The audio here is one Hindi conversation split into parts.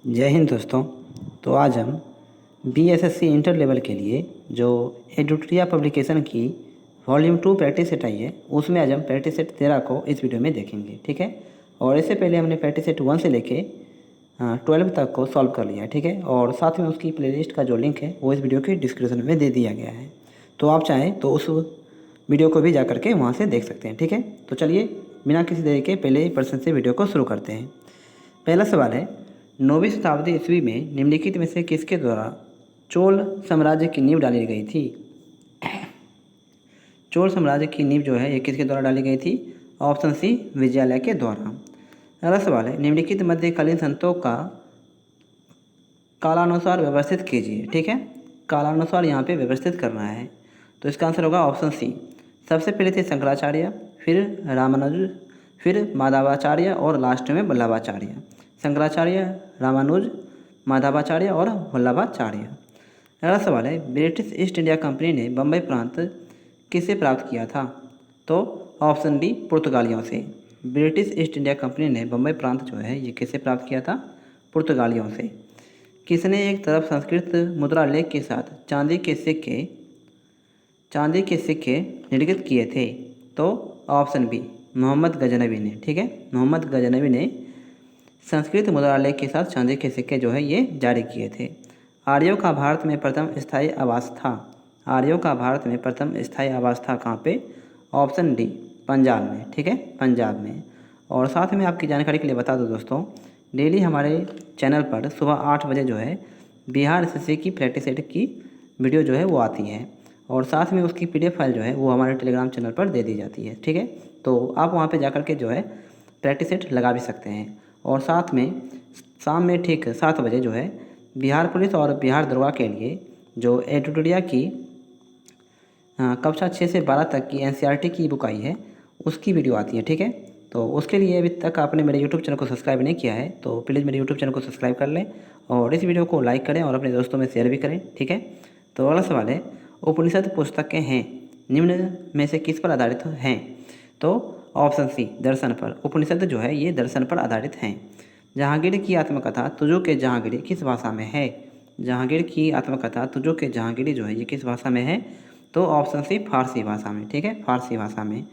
जय हिंद दोस्तों। तो आज हम बीएसएससी इंटर लेवल के लिए जो एडुटोरिया पब्लिकेशन की वॉल्यूम 2 प्रैक्टिस सेट आई है, उसमें आज हम प्रैक्टिस सेट 13 को इस वीडियो में देखेंगे। ठीक है। और इससे पहले हमने प्रैक्टिस सेट 1 से लेके 12 तक को सॉल्व कर लिया है। ठीक है। और साथ में उसकी प्लेलिस्ट का जो लिंक है वो इस वीडियो के डिस्क्रिप्शन में दे दिया गया है, तो आप चाहें तो उस वीडियो को भी जा करके वहाँ से देख सकते हैं। ठीक है। तो चलिए बिना किसी देरी के पहले प्रश्न से वीडियो को शुरू करते हैं। पहला सवाल है, 9वीं शताब्दी ईस्वी में निम्नलिखित में से किसके द्वारा चोल साम्राज्य की नींव डाली गई थी? चोल साम्राज्य की नींव जो है ये किसके द्वारा डाली गई थी? ऑप्शन सी, विजयालय के द्वारा। अगला सवाल है, निम्नलिखित मध्यकालीन संतों का कालानुसार व्यवस्थित कीजिए। ठीक है। कालानुसार यहाँ पे व्यवस्थित करना है, तो इसका आंसर होगा ऑप्शन सी। सबसे पहले थे शंकराचार्य, फिर रामानुज, फिर माधवाचार्य और लास्ट में वल्लभाचार्य। शंकराचार्य, रामानुज, माधवाचार्य और वल्लभाचार्य। अगला सवाल है, ब्रिटिश ईस्ट इंडिया कंपनी ने बम्बई प्रांत किससे प्राप्त किया था? तो ऑप्शन डी, पुर्तगालियों से। ब्रिटिश ईस्ट इंडिया कंपनी ने बम्बई प्रांत जो है ये किससे प्राप्त किया था? पुर्तगालियों से। किसने एक तरफ संस्कृत मुद्रा लेख के साथ चांदी के सिक्के निर्मित किए थे? तो ऑप्शन बी, मोहम्मद गजनवी ने। ठीक है। मोहम्मद गजनवी ने संस्कृत मुद्रा लेख के साथ चांदी के सिक्के जो है ये जारी किए थे। आर्यों का भारत में प्रथम स्थायी आवास था। आर्यों का भारत में प्रथम स्थायी आवास था कहाँ पे? ऑप्शन डी, पंजाब में। ठीक है, पंजाब में। और साथ में आपकी जानकारी के लिए बता दूं दोस्तों, डेली हमारे चैनल पर सुबह 8 बजे जो है बिहार एसएससी की प्रैक्टिस सेट की वीडियो जो है वो आती है, और साथ में उसकी पीडीएफ फाइल जो है वो हमारे टेलीग्राम चैनल पर दे दी जाती है। ठीक है। तो आप वहाँ पे जाकर के जो है प्रैक्टिस सेट लगा भी सकते हैं। और साथ में शाम में ठीक 7 बजे जो है बिहार पुलिस और बिहार दरोगा के लिए जो एडुटोरिया की कक्षा 6 से 12 तक की एनसीईआरटी की बुक आई है उसकी वीडियो आती है। ठीक है। तो उसके लिए अभी तक आपने मेरे यूट्यूब चैनल को सब्सक्राइब नहीं किया है तो प्लीज़ मेरे यूट्यूब चैनल को सब्सक्राइब कर लें और इस वीडियो को लाइक करें और अपने दोस्तों में शेयर भी करें। ठीक है। तो अगला सवाल है, उपनिषद पुस्तकें हैं निम्न में से किस पर आधारित हैं? तो ऑप्शन सी, दर्शन पर। उपनिषद जो है ये दर्शन पर आधारित हैं। जहांगीर की आत्मकथा तुझो के जहांगीरी किस भाषा में है? जहांगीर की आत्मकथा तुझो के जहांगीरी जो है ये किस भाषा में है? तो ऑप्शन सी, फारसी भाषा में। ठीक है, फारसी भाषा में।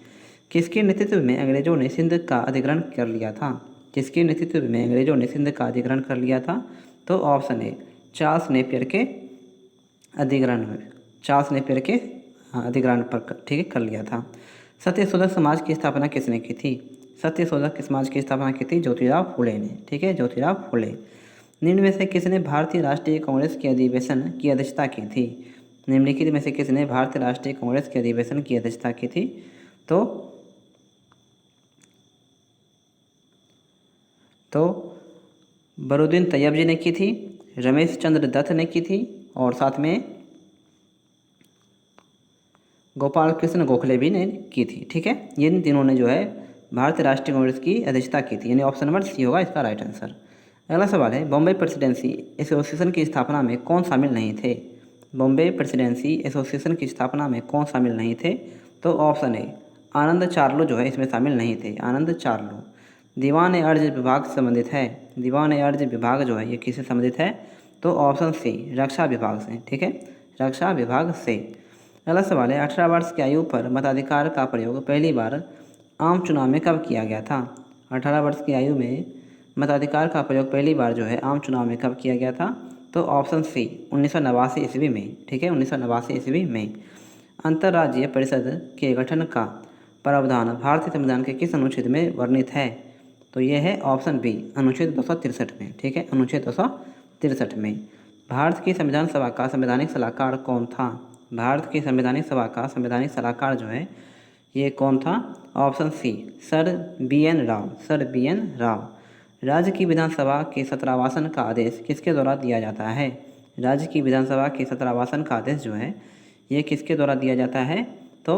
किसके नेतृत्व में अंग्रेजों ने सिंध का अधिग्रहण कर लिया था? किसके नेतृत्व में अंग्रेजों ने सिंध का अधिग्रहण कर लिया था? तो ऑप्शन ए, चार्ल्स नेपियर के अधिग्रहण में। चार्ल्स नेपियर के अधिग्रहण पर ठीक है कर लिया था। सत्यशोधक समाज की स्थापना किसने की थी? सत्यशोधक समाज की स्थापना की थी ज्योतिराव फुले ने। ठीक है, ज्योतिराव फुले। निम्न में से किसने भारतीय राष्ट्रीय कांग्रेस के अधिवेशन की अध्यक्षता की थी? निम्नलिखित में से किसने भारतीय राष्ट्रीय कांग्रेस के अधिवेशन की अध्यक्षता की थी? तो बरुद्दीन तैयब जी ने की थी, रमेश चंद्र दत्त ने की थी, और साथ में गोपाल कृष्ण गोखले भी ने की थी। ठीक है, इन तीनों ने जो है भारतीय राष्ट्रीय कांग्रेस की अध्यक्षता की थी, यानी ऑप्शन नंबर सी होगा इसका राइट आंसर। अगला सवाल है, बॉम्बे प्रेसिडेंसी एसोसिएशन की स्थापना में कौन शामिल नहीं थे? बॉम्बे प्रेसिडेंसी एसोसिएशन की स्थापना में कौन शामिल नहीं थे? तो ऑप्शन ए, आनंद चार्लो जो है इसमें शामिल नहीं थे, आनंद चार्लो। दीवान ए अर्ज विभाग से संबंधित है। दीवान ए अर्ज विभाग जो है ये किससे संबंधित है? तो ऑप्शन सी, रक्षा विभाग से। ठीक है, रक्षा विभाग से। अगला सवाल है, 18 वर्ष की आयु पर मताधिकार का प्रयोग पहली बार आम चुनाव में कब किया गया था? 18 वर्ष की आयु में मताधिकार का प्रयोग पहली बार जो है आम चुनाव में कब किया गया था? तो ऑप्शन सी, 1989 ईस्वी में। ठीक है, 1989 ईस्वी में। अंतर्राज्यीय परिषद के गठन का प्रावधान भारतीय संविधान के किस अनुच्छेद में वर्णित है? तो ये है ऑप्शन बी, अनुच्छेद 263 में। ठीक है, अनुच्छेद 263 में। भारत की संविधान सभा का संवैधानिक सलाहकार कौन था? भारत की संवैधानिक सभा का संवैधानिक सलाहकार जो है ये कौन था? Option C, sir BN. Rao. Sir BN. Rao. राज्य की विधानसभा के सत्रावासन का आदेश किसके द्वारा दिया जाता है? राज्य की विधानसभा के सत्रावासन का आदेश जो है ये किसके द्वारा दिया जाता है? तो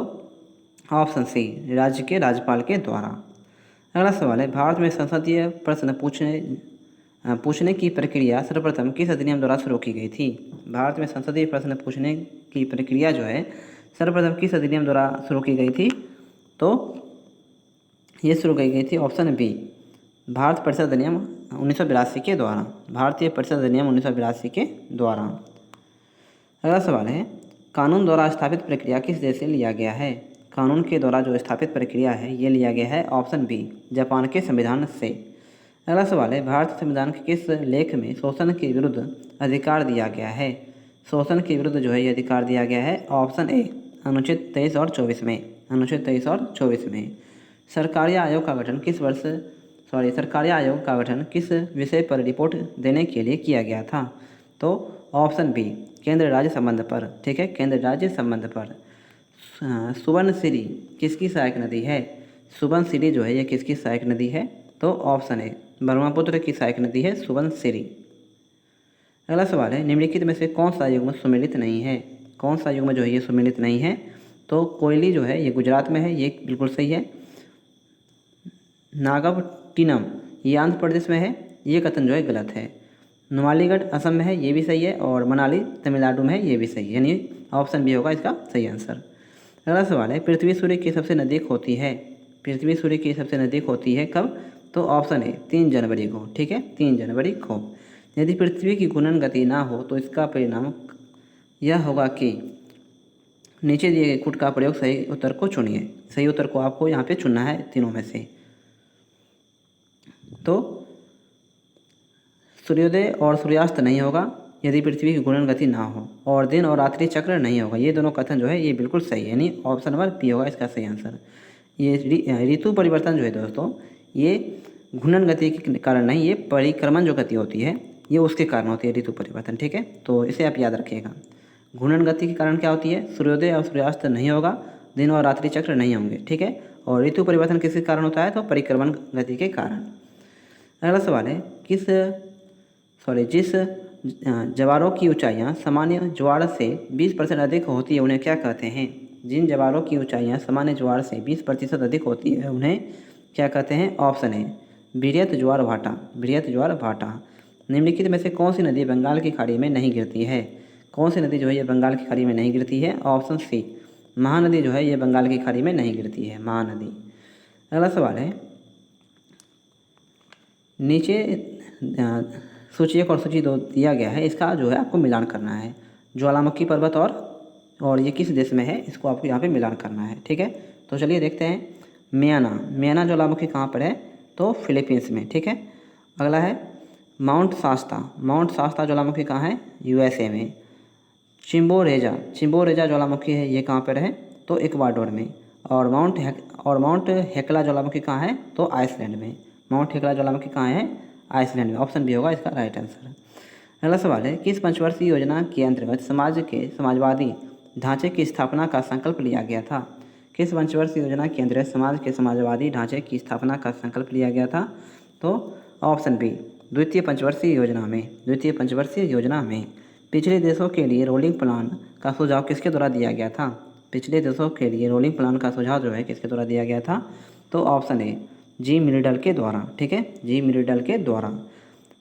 ऑप्शन सी, राज्य के राज्यपाल के द्वारा। अगला सवाल है, भारत में संसदीय प्रश्न पूछने की प्रक्रिया सर्वप्रथम किस अधिनियम द्वारा शुरू की गई थी? भारत में संसदीय प्रश्न पूछने की प्रक्रिया जो है सर्वप्रथम किस अधिनियम द्वारा शुरू की गई थी? तो ये शुरू की गई थी ऑप्शन बी, भारत परिषद अधिनियम 1982 के द्वारा, भारतीय परिषद अधिनियम 1982 के द्वारा। अगला सवाल है, कानून द्वारा स्थापित प्रक्रिया किस देश से लिया गया है? कानून के द्वारा जो स्थापित प्रक्रिया है ये लिया गया है ऑप्शन बी, जापान के संविधान से। अगला सवाल है, भारतीय संविधान के किस लेख में शोषण के विरुद्ध अधिकार दिया गया है? शोषण के विरुद्ध जो है ये अधिकार दिया गया है ऑप्शन ए, अनुच्छेद 23 और 24 में, अनुच्छेद 23 और 24 में। सरकारी आयोग का गठन किस वर्ष सरकारी आयोग का गठन किस विषय पर रिपोर्ट देने के लिए किया गया था? तो ऑप्शन बी, केंद्र राज्य संबंध पर, ठीक है, केंद्र राज्य संबंध पर। सुबर्णसिरी किसकी सहायक नदी है? सुबर्णसिरी जो है ये किसकी सहायक नदी है? तो ऑप्शन ए, ब्रह्मपुत्र की सहायक नदी है सुबर्णसिरी। अगला सवाल है, निम्नलिखित में से कौन सा युग्म सम्मिलित नहीं है? कौन सा युग्म जो है ये सम्मिलित नहीं है? तो कोयली जो है ये गुजरात में है, ये बिल्कुल सही है। नागपट्टिनम ये आंध्र प्रदेश में है, ये कथन जो है गलत है। नुमालीगढ़ असम में है, ये भी सही है। और मनाली तमिलनाडु में है, ये भी सही है, यानी ऑप्शन बी होगा इसका सही आंसर। अगला सवाल है, पृथ्वी सूर्य की सबसे नज़दीक होती है? पृथ्वी सूर्य की सबसे नज़दीक होती है कब? तो ऑप्शन ए, 3 जनवरी को, ठीक है, 3 जनवरी को। यदि पृथ्वी की घूर्णन गति ना हो तो इसका परिणाम यह होगा कि नीचे दिए गए कूट का प्रयोग सही उत्तर को चुनिए। सही उत्तर को आपको यहाँ पे चुनना है तीनों में से। तो सूर्योदय और सूर्यास्त नहीं होगा यदि पृथ्वी की घूर्णन गति ना हो, और दिन और रात्रि चक्र नहीं होगा। ये दोनों कथन जो है ये बिल्कुल सही है, यानी ऑप्शन नंबर पी होगा इसका सही आंसर। ये ऋतु परिवर्तन जो है दोस्तों, ये घूर्णन गति के कारण नहीं, ये परिक्रमण जो गति होती है ये उसके कारण होती है ऋतु परिवर्तन, ठीक है। तो इसे आप याद रखिएगा। घूर्णन गति के कारण क्या होती है? सूर्योदय और सूर्यास्त नहीं होगा, दिन और रात्रि चक्र नहीं होंगे, ठीक है। और ऋतु परिवर्तन किसके कारण होता है? तो परिक्रमण गति के कारण। अगला सवाल है, जिस जवारों की ऊंचाइयां सामान्य ज्वार से 20% अधिक होती है उन्हें क्या कहते हैं? जिन जवारों की ऊंचाइयां सामान्य ज्वार से 20% अधिक होती है उन्हें क्या कहते हैं? ऑप्शन है, वृहत ज्वार भाटा, वृहत ज्वार भाटा। निम्नलिखित में से कौन सी नदी बंगाल की खाड़ी में नहीं गिरती है? कौन सी नदी जो है ये बंगाल की खाड़ी में नहीं गिरती है? ऑप्शन सी, महानदी जो है ये बंगाल की खाड़ी में नहीं गिरती है, महानदी। अगला सवाल है, नीचे सूची 1 और सूची 2 दिया गया है, इसका जो है आपको मिलान करना है। ज्वालामुखी पर्वत और ये किस देश में है, इसको आपको यहाँ पे मिलान करना है, ठीक है। तो चलिए देखते हैं। मियाना ज्वालामुखी कहाँ पर है? तो फिलीपींस में, ठीक है। अगला है माउंट शास्ता ज्वालामुखी कहाँ है? यूएसए में। चिम्बोरेजा ज्वालामुखी है, ये कहाँ पर है? तो इक्वाडोर में। और माउंट हेक्ला ज्वालामुखी कहाँ है? तो आइसलैंड में। माउंट हेक्ला ज्वालामुखी कहाँ है? आइसलैंड में। ऑप्शन बी होगा इसका राइट आंसर। अगला सवाल है, किस पंचवर्षीय योजना के अंतर्गत समाजवादी ढांचे की स्थापना का संकल्प लिया गया था? किस पंचवर्षीय योजना के अंतर्गत समाजवादी ढांचे की स्थापना का संकल्प लिया गया था? तो ऑप्शन बी, द्वितीय पंचवर्षीय योजना में। पिछड़े देशों के लिए रोलिंग प्लान का सुझाव किसके द्वारा दिया गया था? पिछड़े देशों के लिए रोलिंग प्लान का सुझाव जो है किसके द्वारा दिया गया था? तो ऑप्शन ए, जी मिरिडल के द्वारा, ठीक है, जी मिरिडल के द्वारा।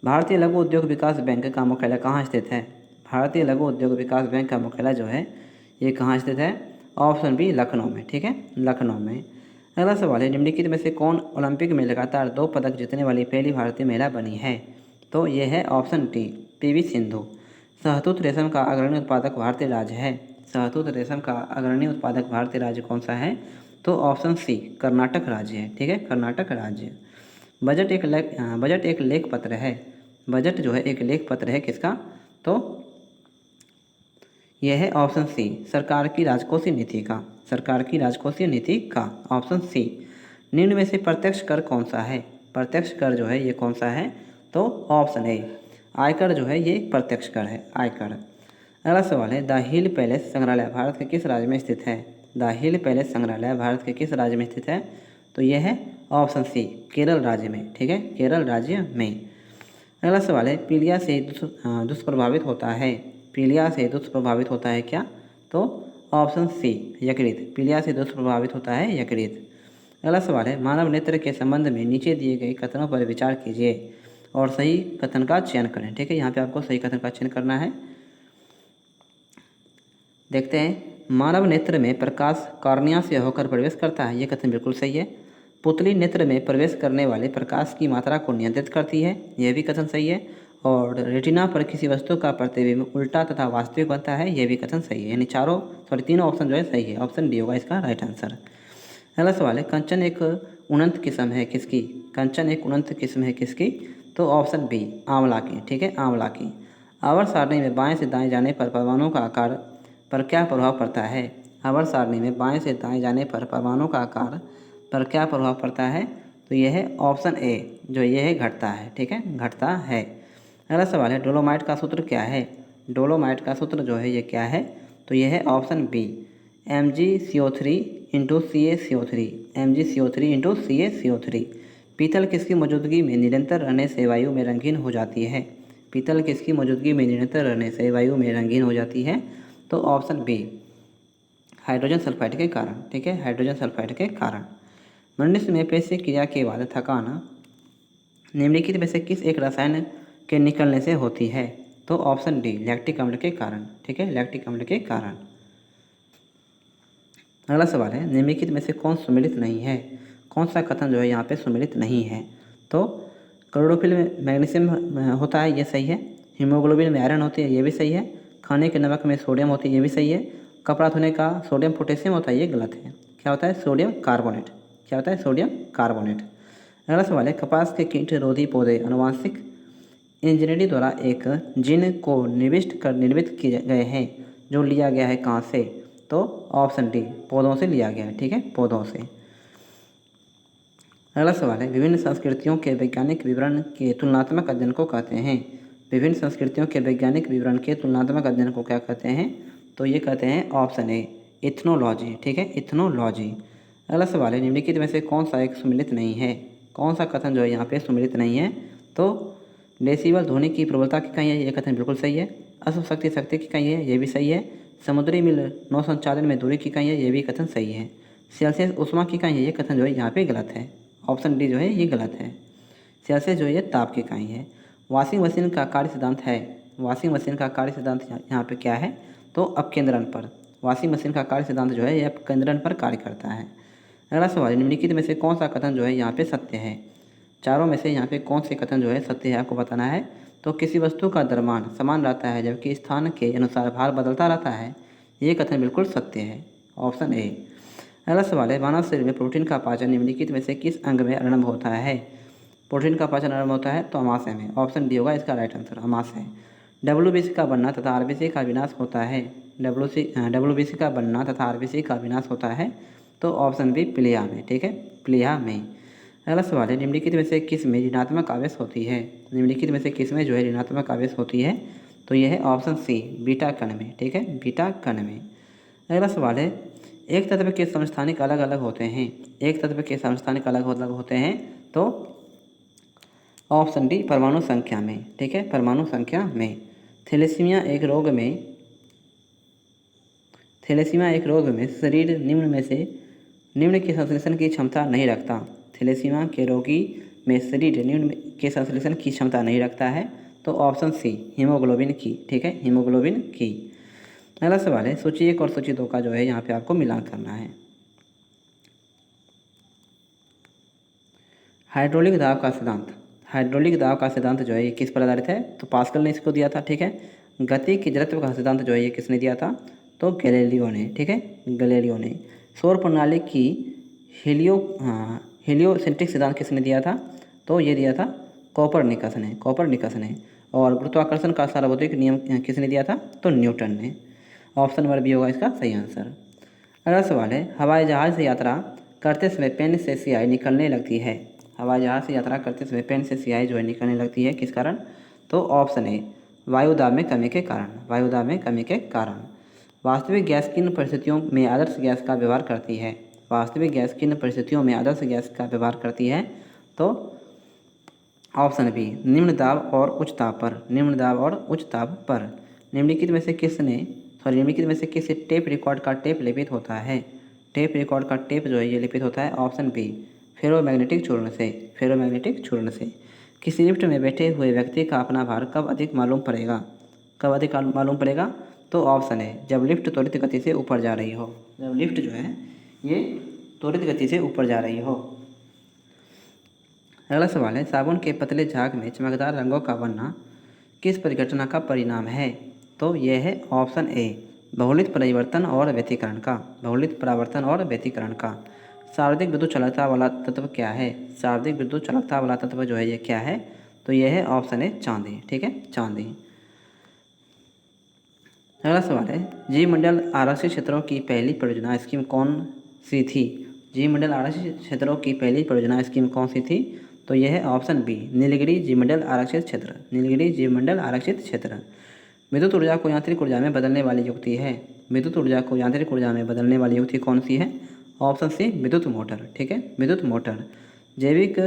भारतीय लघु उद्योग विकास बैंक का मुख्यालय कहाँ स्थित है? भारतीय लघु उद्योग विकास बैंक का मुख्यालय जो है ये कहाँ स्थित है? ऑप्शन बी, लखनऊ में, ठीक है, लखनऊ में। अगला सवाल है, निम्नलिखित में से कौन ओलंपिक में लगातार 2 पदक जीतने वाली पहली भारतीय महिला बनी है? तो ये है ऑप्शन डी, पीवी सिंधु। शहतूत रेशम का अग्रणी उत्पादक भारतीय राज्य है। शहतूत रेशम का अग्रणी उत्पादक भारतीय राज्य कौन सा है? तो ऑप्शन सी, कर्नाटक राज्य है, ठीक है, कर्नाटक राज्य। बजट एक लेख पत्र है। बजट जो है एक लेख पत्र है किसका? तो यह है ऑप्शन सी, सरकार की राजकोषीय नीति का, सरकार की राजकोषीय नीति का, ऑप्शन सी। निम्न में से प्रत्यक्ष कर कौन सा है? प्रत्यक्ष कर जो है ये कौन सा है? तो ऑप्शन ए, आयकर जो है ये प्रत्यक्ष कर है, आयकर। अगला सवाल है, द हिल पैलेस संग्रहालय भारत के किस राज्य में स्थित है? द हिल पैलेस संग्रहालय भारत के किस राज्य में स्थित है? तो यह है ऑप्शन सी, केरल राज्य में, ठीक है, केरल राज्य में। अगला सवाल है, पीलिया से दुष्प्रभावित होता है। पीलिया से दुष्प्रभावित होता है क्या? तो ऑप्शन सी, यकृत। पीलिया से दुष्प्रभावित होता है यकृत। अगला सवाल है, मानव नेत्र के संबंध में नीचे दिए गए कथनों पर विचार कीजिए और सही कथन का चयन करें, ठीक है। यहाँ पे आपको सही कथन का चयन करना है। देखते हैं, मानव नेत्र में प्रकाश कॉर्निया से होकर प्रवेश करता है, ये कथन बिल्कुल सही है। पुतली नेत्र में प्रवेश करने वाले प्रकाश की मात्रा को नियंत्रित करती है, यह भी कथन सही है। और रेटिना पर किसी वस्तु का प्रतिबिंब उल्टा तथा वास्तविक बनता है, यह भी कथन सही है। यानी तीनों ऑप्शन जो है सही है। ऑप्शन डी होगा इसका राइट आंसर। अगला सवाल है, कंचन एक उन्नत किस्म है किसकी? कंचन एक उन्नत किस्म है किसकी? तो ऑप्शन बी आंवला की। ठीक है, आंवला की। आवर्त सारणी में बाएं से दाएं जाने पर परमाणु का आकार पर क्या प्रभाव पड़ता है? आवर्त सारणी में बाएं से दाएं जाने पर परमाणु का आकार पर क्या प्रभाव पड़ता है? तो यह है ऑप्शन ए, जो ये है घटता है। ठीक है, घटता है। अगला सवाल है, डोलोमाइट का सूत्र क्या है? डोलोमाइट का सूत्र जो है ये क्या है? तो यह है option B MgCO3 into CaCO3, MgCO3 into CaCO3। पीतल किसकी मौजूदगी में निरंतर रहने से वायु में रंगीन हो जाती है? पीतल किसकी मौजूदगी में निरंतर रहने से वायु में रंगीन हो जाती है? तो ऑप्शन बी हाइड्रोजन सल्फाइड के कारण। ठीक है, हाइड्रोजन सल्फाइड के कारण। मनुष्य में पेशी क्रिया के बाद थकान निम्नलिखित में से किस एक रसायन के निकलने से होती है? तो ऑप्शन डी लैक्टिक अम्ल के कारण। ठीक है, लैक्टिक अम्ल के कारण। अगला सवाल है, निम्नलिखित में से कौन सुमेलित नहीं है? कौन सा कथन जो है यहाँ पे सुमेलित नहीं है? तो क्लोरोफिल में मैग्नीशियम होता है, ये सही है। हीमोग्लोबिन में आयरन होती है, ये भी सही है। खाने के नमक में सोडियम होती है, ये भी सही है। कपड़ा धोने का सोडियम पोटेशियम होता है, ये गलत है। क्या होता है? Sodium carbonate. क्या होता है? Sodium carbonate. अगला सवाल है, कपास के कीट रोधी पौधे आनुवांशिक इंजीनियरिंग द्वारा एक जीन को निर्मित किए गए हैं, जो लिया गया है कहाँ से? तो ऑप्शन डी पौधों से लिया गया है। ठीक है, पौधों से। अगला सवाल है, विभिन्न संस्कृतियों के वैज्ञानिक विवरण के तुलनात्मक अध्ययन को कहते हैं? विभिन्न संस्कृतियों के वैज्ञानिक विवरण के तुलनात्मक अध्ययन को क्या कहते हैं? तो ये कहते हैं ऑप्शन ए इथनोलॉजी। ठीक है, इथनोलॉजी। अगला सवाल है, निम्नलिखित में से कौन सा एक सुमेलित नहीं है? कौन सा कथन जो है यहाँ पे सुमेलित नहीं है? तो डेसिबल ध्वनि की प्रबलता की इकाई है, ये कथन बिल्कुल सही है। अश्व शक्ति शक्ति की इकाई है, ये भी सही है। समुद्री मील नौ संचालन में दूरी की इकाई है, ये भी कथन सही है। सेल्सियस उष्मा की इकाई है, ये कथन जो है यहाँ पे गलत है। ऑप्शन डी जो है ये गलत है। सेल्सियस जो है ये ताप की इकाई है। वॉशिंग मशीन का कार्य सिद्धांत है। वॉशिंग मशीन का कार्य सिद्धांत यहाँ पे क्या है? तो अपकेंद्रण पर। वॉशिंग मशीन का कार्य सिद्धांत जो है ये अपकेंद्रण पर कार्य करता है। अगला सवाल, निम्नलिखित में से कौन सा कथन जो है यहाँ पे सत्य है? चारों में से यहाँ पे कौन से कथन जो है सत्य है, आपको बताना है। तो किसी वस्तु का द्रव्यमान समान रहता है जबकि स्थान के अनुसार भार बदलता रहता है, ये कथन बिल्कुल सत्य है। ऑप्शन ए। अगला सवाल है, मानव शरीर में प्रोटीन का पाचन निम्नलिखित में से किस अंग में आरंभ होता है? प्रोटीन का पाचन आरंभ होता है तो अमाशय में। ऑप्शन डी होगा इसका राइट आंसर, अमाशय। WBC का बनना तथा RBC का विनाश होता है। WBC का बनना तथा RBC का विनाश होता है तो ऑप्शन बी प्लीहा में। ठीक है, प्लीहा में। अगला सवाल है, निम्नलिखित में से किस में ऋणात्मक आवेश होती है? निम्नलिखित में से किस में जो है ऋणात्मक आवेश होती है? तो यह है ऑप्शन सी बीटा कण में। ठीक है, बीटा कण में। अगला सवाल है, एक तत्व के समस्थानिक अलग अलग होते हैं। एक तत्व के समस्थानिक अलग अलग होते हैं तो ऑप्शन डी परमाणु संख्या में। ठीक है, परमाणु संख्या में। थैलेसीमिया एक रोग में शरीर निम्न के संश्लेषण की क्षमता नहीं रखता। थैलेसीमिया के रोगी में शरीर निम्न के संश्लेषण की क्षमता नहीं रखता है तो ऑप्शन सी हीमोग्लोबिन की। ठीक है, हीमोग्लोबिन की। अगला सवाल है, सूची 1 और सूची 2 का जो है यहाँ पे आपको मिलान करना है। हाइड्रोलिक दाब का सिद्धांत। हाइड्रोलिक दाब का सिद्धांत जो है ये किस पर आधारित है? तो पास्कल ने इसको दिया था। ठीक है, गति की जड़त्व का सिद्धांत जो है ये किसने दिया था? तो गैलीलियो ने। ठीक है, गैलीलियो ने। सौर प्रणाली की हेलियोसेंट्रिक सिद्धांत किसने दिया था? तो ये दिया था कोपरनिकस ने। और गुरुत्वाकर्षण का सार्वभौमिक नियम किसने दिया था? तो न्यूटन ने। ऑप्शन नंबर बी होगा इसका सही आंसर। अगला सवाल है, हवाई जहाज़ से यात्रा करते समय पेन से स्याही निकलने लगती है। हवाई जहाज़ से यात्रा करते समय पेन से स्याही जो है निकलने लगती है, किस कारण? तो ऑप्शन ए वायुदाब में कमी के कारण। वायुदाब में कमी के कारण। वास्तविक गैस किन परिस्थितियों में आदर्श गैस का व्यवहार करती है? वास्तविक गैस किन परिस्थितियों में आदर्श गैस का व्यवहार करती है? तो ऑप्शन बी निम्न दाब और उच्च ताप पर। निम्न दाब और उच्च ताप पर। निम्नलिखित में से किस टेप रिकॉर्ड का टेप लेपित होता है? टेप रिकॉर्ड का टेप जो है ये लेपित होता है ऑप्शन बी फेरोमैग्नेटिक चूर्ण से। फेरोमैग्नेटिक चूर्ण से। किसी लिफ्ट में बैठे हुए व्यक्ति का अपना भार कब अधिक मालूम पड़ेगा? तो ऑप्शन है जब लिफ्ट त्वरित गति से ऊपर जा रही हो। जब लिफ्ट जो है ये त्वरित गति से ऊपर जा रही हो। अगला सवाल है, साबुन के पतले झाग में चमकदार रंगों का बनना किस परिघटना का परिणाम है? तो यह है ऑप्शन ए, बहुलित परिवर्तन और व्यतिकरण का। बहुलित परावर्तन और व्यतिकरण का। सर्वाधिक विद्युत चालकता वाला तत्व क्या है? सर्वाधिक विद्युत चालकता वाला तत्व जो है ये क्या है? तो यह है ऑप्शन ए, चांदी। ठीक है, चांदी। अगला सवाल है, जी मंडल आरक्षित क्षेत्रों की पहली परियोजना स्कीम कौन सी थी? जी मंडल आरक्षित क्षेत्रों की पहली परियोजना स्कीम कौन सी थी? तो यह है ऑप्शन बी, नीलगिरी जीवमंडल आरक्षित क्षेत्र। नीलगिरी जीवमंडल आरक्षित क्षेत्र। विद्युत ऊर्जा को यांत्रिक ऊर्जा में बदलने वाली युक्ति है। विद्युत ऊर्जा को यांत्रिक ऊर्जा में बदलने वाली युक्ति कौन सी है? ऑप्शन सी, विद्युत मोटर। ठीक है, विद्युत मोटर। जैविक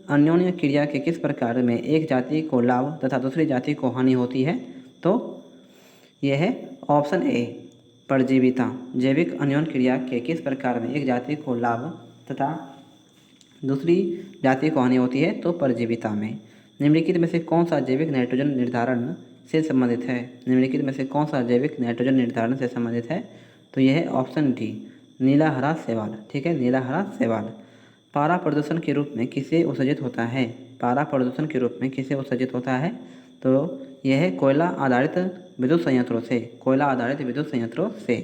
अन्योन्य क्रिया के किस प्रकार में एक जाति को लाभ तथा दूसरी जाति को हानि होती है? तो यह है ऑप्शन ए, परजीविता। जैविक अन्योन्य क्रिया के किस प्रकार में एक जाति को लाभ तथा दूसरी जाति को हानि होती है? तो परजीविता में। निम्नलिखित में से कौन सा जैविक नाइट्रोजन निर्धारण से संबंधित है? निम्नलिखित में से कौन सा जैविक नाइट्रोजन निर्धारण से संबंधित है? तो यह है ऑप्शन डी, नीला हरा शैवाल। ठीक है, नीला हरा शैवाल। पारा प्रदूषण के रूप में किसे उत्सर्जित होता है? पारा प्रदूषण के रूप में किसे उत्सर्जित होता है? तो यह है कोयला आधारित विद्युत संयंत्रों से। कोयला आधारित विद्युत संयंत्रों से।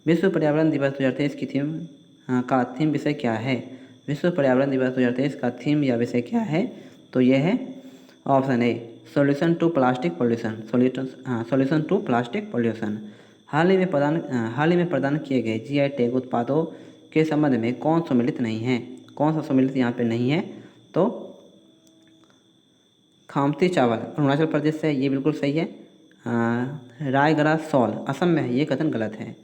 विश्व पर्यावरण दिवस 2023 की का थीम विषय क्या है? विश्व पर्यावरण दिवस 2023 का थीम या विषय क्या है? तो यह है option A, solution to plastic pollution. Solution to plastic pollution. हाल ही में प्रदान किए गए जीआई टैग उत्पादों के संबंध में कौन सम्मिलित नहीं है? कौन सा सम्मिलित यहाँ पे नहीं है? तो खामती चावल अरुणाचल प्रदेश से, ये बिल्कुल सही है। रायगढ़ सॉल असम में है, ये कथन गलत है।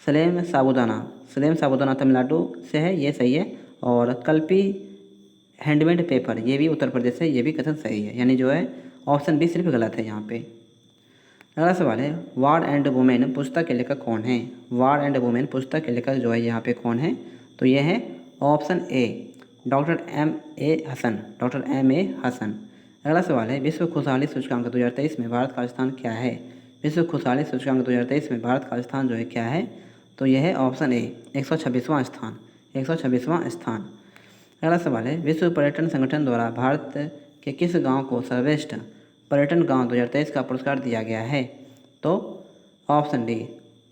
सलेम साबूदाना तमिलनाडु से है, ये सही है। और कल्पी हैंडमेड पेपर, ये भी उत्तर प्रदेश से, ये भी कथन सही है। यानी जो है ऑप्शन बी सिर्फ गलत है यहाँ पे। अगला सवाल है, वार्ड एंड वुमेन पुस्तक के लेखक कौन है? वार्ड एंड वुमेन पुस्तक के लेखक जो है यहाँ पे कौन है? तो यह है option A, doctor M.A. Hasan. Doctor M.A. Hasan. अगला सवाल है, विश्व खुशहाली सूचकांक 2023 में भारत का स्थान क्या है? विश्व खुशहाली सूचकांक 2023 में भारत का स्थान जो है क्या है? तो यह है ऑप्शन ए, 126वां स्थान। 126वां स्थान। अगला सवाल है, विश्व पर्यटन संगठन द्वारा भारत के किस गांव को सर्वश्रेष्ठ पर्यटन गांव 2023 का पुरस्कार दिया गया है? तो ऑप्शन डी,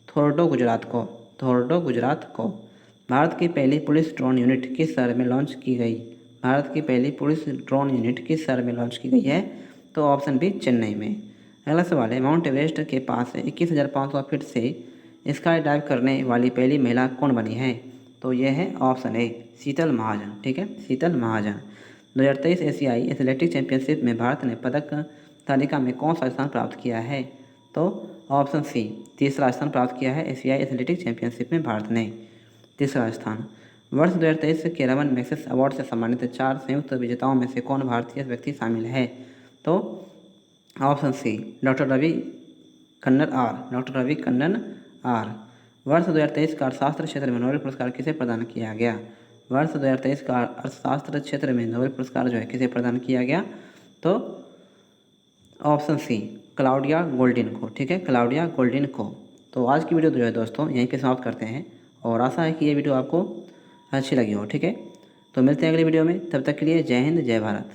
थोरडो गुजरात को। थोरडो गुजरात को। भारत की पहली पुलिस ड्रोन यूनिट किस शहर में लॉन्च की गई? भारत की पहली पुलिस ड्रोन यूनिट किस शहर में लॉन्च की गई है? तो ऑप्शन बी, चेन्नई में। अगला सवाल है, माउंट एवरेस्ट के पास 21,500 फीट से स्काई डाइव करने वाली पहली महिला कौन बनी है? तो यह है ऑप्शन ए, शीतल महाजन। ठीक है, शीतल महाजन। 2023 एशियाई एथलेटिक्स चैंपियनशिप में भारत ने पदक तालिका में कौन सा स्थान प्राप्त किया है? तो ऑप्शन सी, तीसरा स्थान प्राप्त किया है एशियाई एथलेटिक्स चैंपियनशिप में भारत ने, तीसरा स्थान। वर्ष 2023 के रमन मैग्सेसे अवार्ड से सम्मानित 4 संयुक्त विजेताओं में से कौन भारतीय व्यक्ति शामिल है? तो option C, doctor Ravi Kannan R. Doctor Ravi Kannan R. वर्ष 2023 का अर्थशास्त्र क्षेत्र में नोबेल पुरस्कार किसे प्रदान किया गया? वर्ष 2023 का अर्थशास्त्र क्षेत्र में नोबेल पुरस्कार जो है किसे प्रदान किया गया? तो ऑप्शन सी, क्लाउडिया गोल्डिन को। ठीक है, क्लाउडिया गोल्डिन को। तो आज की वीडियो जो है दोस्तों यहीं पे समाप्त करते हैं और आशा है कि ये वीडियो आपको अच्छी लगी हो। ठीक है, तो मिलते हैं अगली वीडियो में, तब तक के लिए जय हिंद, जय भारत।